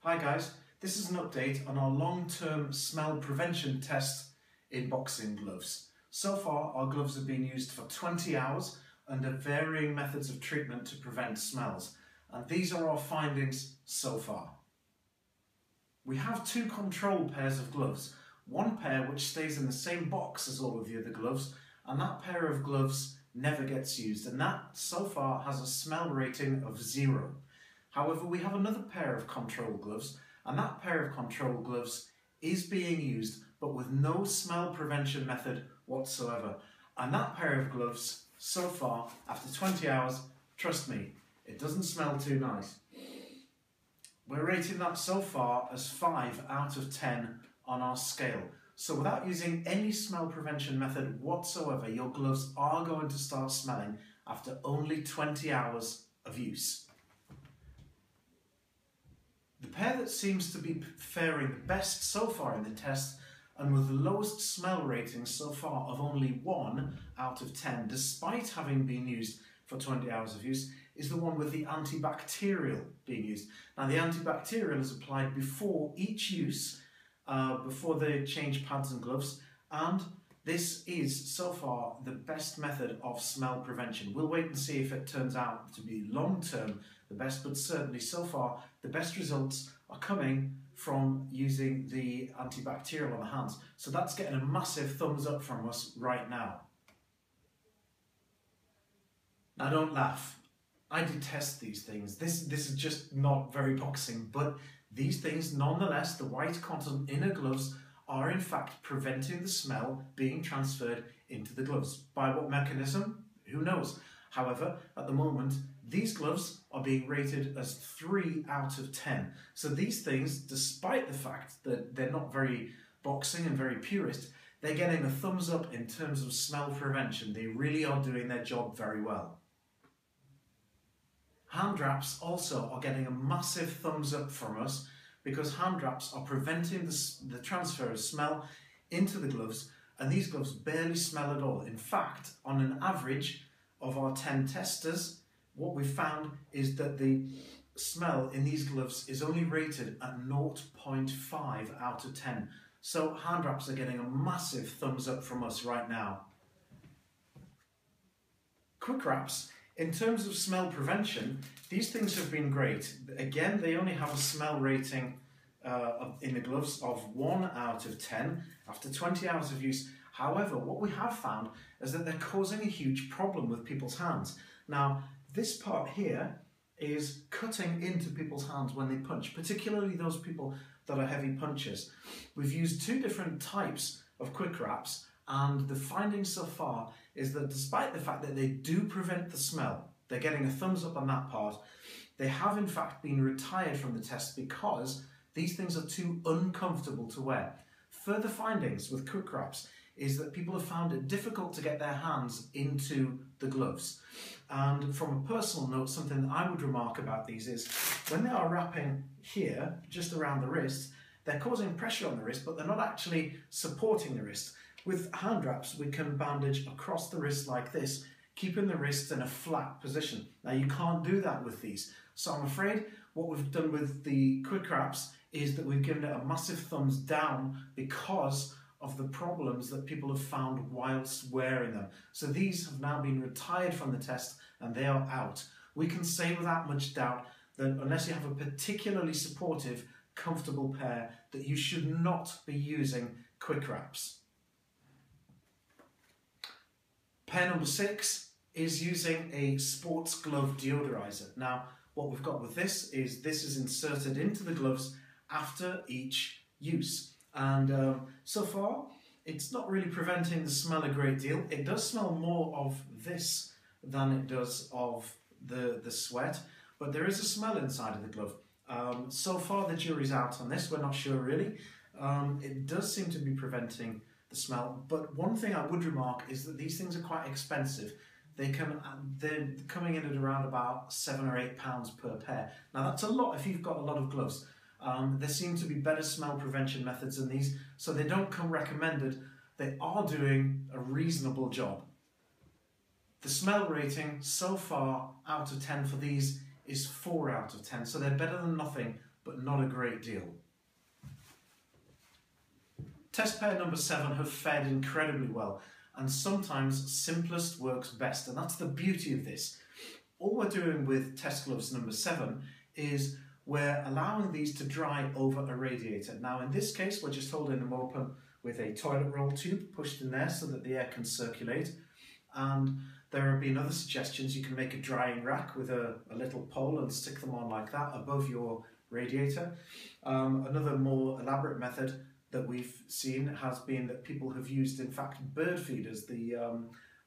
Hi guys, this is an update on our long-term smell prevention test in boxing gloves. So far our gloves have been used for 20 hours under varying methods of treatment to prevent smells, and these are our findings so far. We have two control pairs of gloves, one pair which stays in the same box as all of the other gloves, and that pair of gloves never gets used, and that so far has a smell rating of 0. However, we have another pair of control gloves, and that pair of control gloves is being used, but with no smell prevention method whatsoever. And that pair of gloves, so far, after 20 hours, trust me, it doesn't smell too nice. We're rating that so far as 5 out of 10 on our scale. So without using any smell prevention method whatsoever, your gloves are going to start smelling after only 20 hours of use. The pair that seems to be faring the best so far in the test, and with the lowest smell rating so far of only 1 out of 10, despite having been used for 20 hours of use, is the one with the antibacterial being used. Now the antibacterial is applied before each use, before they change pads and gloves, and this is so far the best method of smell prevention. We'll wait and see if it turns out to be long-term the best, but certainly so far the best results are coming from using the antibacterial on the hands. So that's getting a massive thumbs up from us right now. Now don't laugh. I detest these things. This is just not very boxing, but these things nonetheless, the white cotton inner gloves, are in fact preventing the smell being transferred into the gloves. By what mechanism? Who knows? However, at the moment, these gloves are being rated as 3 out of 10. So these things, despite the fact that they're not very boxing and very purist, they're getting a thumbs up in terms of smell prevention. They really are doing their job very well. Hand wraps also are getting a massive thumbs up from us, because hand wraps are preventing the transfer of smell into the gloves, and these gloves barely smell at all. In fact, on an average of our 10 testers, what we've found is that the smell in these gloves is only rated at 0.5 out of 10. So hand wraps are getting a massive thumbs up from us right now. Quick wraps, in terms of smell prevention, these things have been great. Again, they only have a smell rating in the gloves of 1 out of 10 after 20 hours of use. However, what we have found is that they're causing a huge problem with people's hands. Now, this part here is cutting into people's hands when they punch, particularly those people that are heavy punchers. We've used 2 different types of quick wraps, and the findings so far is that despite the fact that they do prevent the smell, they're getting a thumbs up on that part, they have in fact been retired from the test because these things are too uncomfortable to wear. Further findings with quick wraps is that people have found it difficult to get their hands into the gloves. And from a personal note, something that I would remark about these is when they are wrapping here, just around the wrist, they're causing pressure on the wrist, but they're not actually supporting the wrist. With hand wraps, we can bandage across the wrist like this, keeping the wrist in a flat position. Now you can't do that with these. So I'm afraid what we've done with the quick wraps is that we've given it a massive thumbs down because of the problems that people have found whilst wearing them. So these have now been retired from the test and they are out. We can say without much doubt that unless you have a particularly supportive, comfortable pair, that you should not be using quick wraps. Pair number 6 is using a sports glove deodorizer. Now, what we've got with this is inserted into the gloves after each use. And so far, it's not really preventing the smell a great deal. It does smell more of this than it does of the sweat, but there is a smell inside of the glove. So far, the jury's out on this. We're not sure really. It does seem to be preventing the smell, but one thing I would remark is that these things are quite expensive. They're coming in at around about £7 or £8 per pair. Now that's a lot if you've got a lot of gloves. There seem to be better smell prevention methods than these, so they don't come recommended. They are doing a reasonable job. The smell rating so far out of 10 for these is 4 out of 10, so they're better than nothing but not a great deal. Test pair number 7 have fared incredibly well, and sometimes simplest works best, and that's the beauty of this. All we're doing with test gloves number 7 is we're allowing these to dry over a radiator. Now in this case we're just holding them open with a toilet roll tube pushed in there so that the air can circulate, and there have been other suggestions. You can make a drying rack with a little pole and stick them on like that above your radiator. Another more elaborate method that we've seen has been that people have used, in fact, bird feeders, the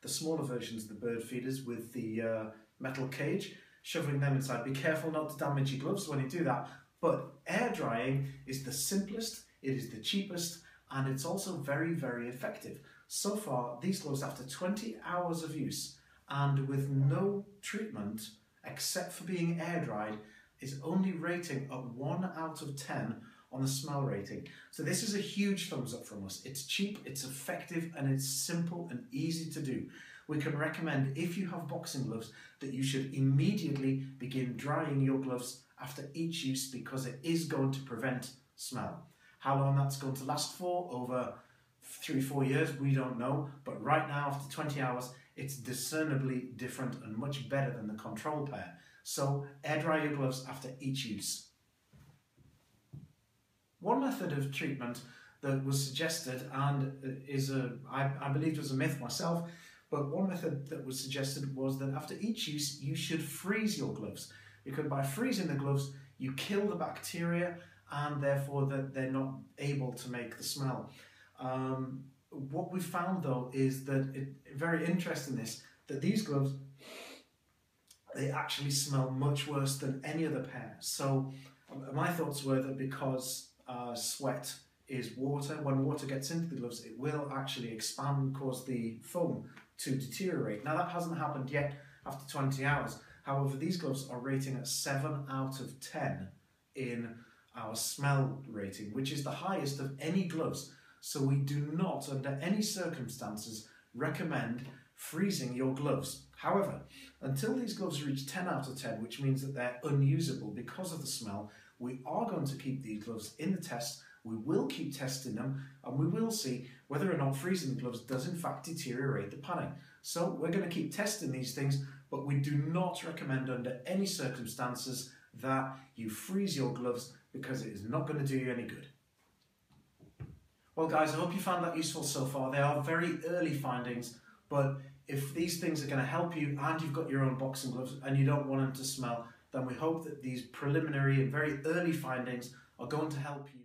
smaller versions of the bird feeders with the metal cage, shoving them inside. Be careful not to damage your gloves when you do that, but air drying is the simplest, it is the cheapest, and it's also very, very effective. So far, these gloves, after 20 hours of use and with no treatment except for being air dried, is only rating at 1 out of 10 on the smell rating. So this is a huge thumbs up from us. It's cheap, it's effective, and it's simple and easy to do. We can recommend, if you have boxing gloves, that you should immediately begin drying your gloves after each use, because it is going to prevent smell. How long that's going to last for, over 3-4 years, we don't know, but right now after 20 hours it's discernibly different and much better than the control pair. So air dry your gloves after each use. One method of treatment that was suggested, and I believed was a myth myself, but one method that was suggested was that after each use you should freeze your gloves, because by freezing the gloves you kill the bacteria and therefore that they're not able to make the smell. What we found though is that, very interesting this, that these gloves, they actually smell much worse than any other pair. So my thoughts were that because sweat is water, when water gets into the gloves it will actually expand and cause the foam to deteriorate. Now that hasn't happened yet after 20 hours. However, these gloves are rating at 7 out of 10 in our smell rating, which is the highest of any gloves. So we do not, under any circumstances, recommend freezing your gloves. However, until these gloves reach 10 out of 10, which means that they're unusable because of the smell, we are going to keep these gloves in the test. We will keep testing them, and we will see whether or not freezing the gloves does in fact deteriorate the padding. So we're going to keep testing these things, but we do not recommend under any circumstances that you freeze your gloves, because it is not going to do you any good. Well guys, I hope you found that useful so far. They are very early findings, but if these things are going to help you and you've got your own boxing gloves and you don't want them to smell, then we hope that these preliminary and very early findings are going to help you.